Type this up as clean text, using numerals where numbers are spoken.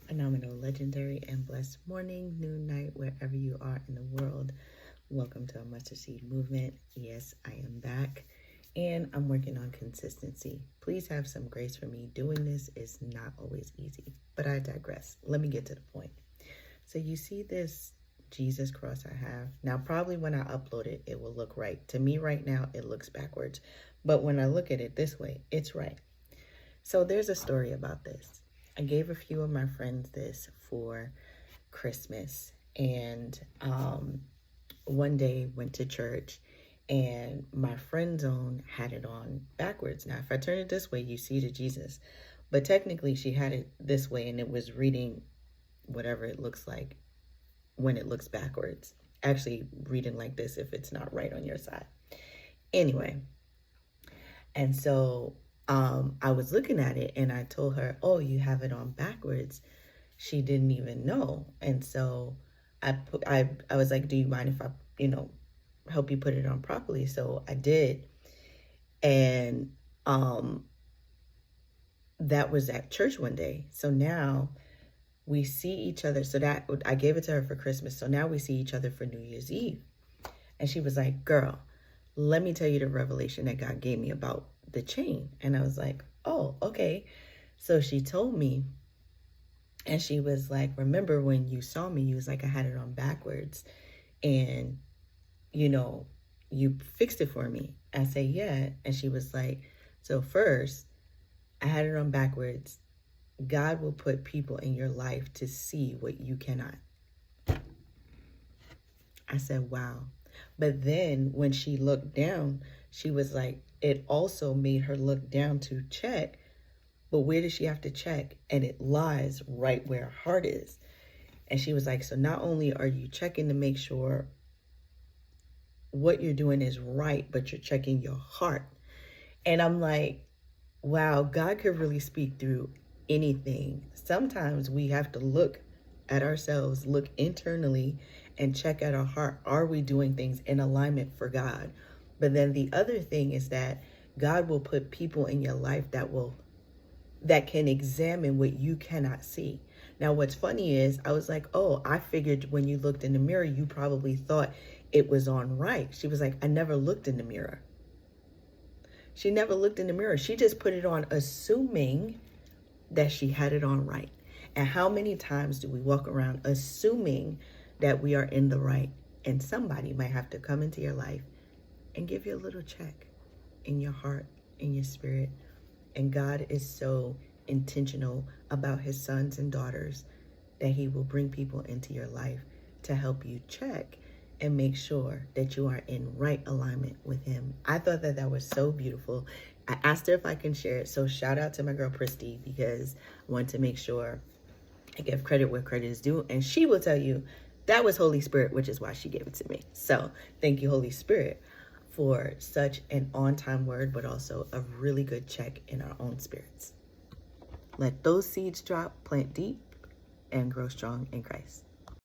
Phenomenal, legendary, and blessed morning, noon, night, wherever you are in the world. Welcome to a Mustard Seed Movement. Yes, I am back, and I'm working on consistency. Please have some grace for me. Doing this is not always easy, but I digress. Let me get to the point. So you see this Jesus cross I have? Now, probably when I upload it, it will look right. To me right now, it looks backwards. But when I look at it this way, it's right. So there's a story about this. I gave a few of my friends this for Christmas, and one day went to church, and my friend zone had it on backwards. Now, if I turn it this way, you see the Jesus, but technically she had it this way, and it was reading whatever it looks like when it looks backwards. Actually, reading like this if it's not right on your side. Anyway, and so I was looking at it and I told her, oh, you have it on backwards. She didn't even know. And so I was like, do you mind if I, help you put it on properly? So I did. And that was at church one day. So now we see each other. So that I gave it to her for Christmas. So now we see each other for New Year's Eve. And she was like, girl, let me tell you the revelation that God gave me about the chain. And I was like, oh, okay. So she told me, and she was like, remember when you saw me, you was like, I had it on backwards, and you fixed it for me. I say, yeah. And she was like, so first I had it on backwards. God will put people in your life to see what you cannot. I said, wow. But then when she looked down, she was like, it also made her look down to check, but where does she have to check? And it lies right where her heart is. And she was like, so not only are you checking to make sure what you're doing is right, but you're checking your heart. And I'm like, wow, God could really speak through anything. Sometimes we have to look at ourselves, look internally, and check at our heart. Are we doing things in alignment for God? But then the other thing is that God will put people in your life that can examine what you cannot see. Now, what's funny is I was like, oh, I figured when you looked in the mirror, you probably thought it was on right. She was like, I never looked in the mirror. She never looked in the mirror. She just put it on assuming that she had it on right. And how many times do we walk around assuming that we are in the right? And somebody might have to come into your life and give you a little check in your heart, in your spirit. And God is so intentional about his sons and daughters that he will bring people into your life to help you check and make sure that you are in right alignment with him. I thought that was so beautiful. I asked her if I can share it. So shout out to my girl, Pristy, because I want to make sure I give credit where credit is due. And she will tell you that was Holy Spirit, which is why she gave it to me. So thank you, Holy Spirit, for such an on-time word, but also a really good check in our own spirits. Let those seeds drop, plant deep, and grow strong in Christ.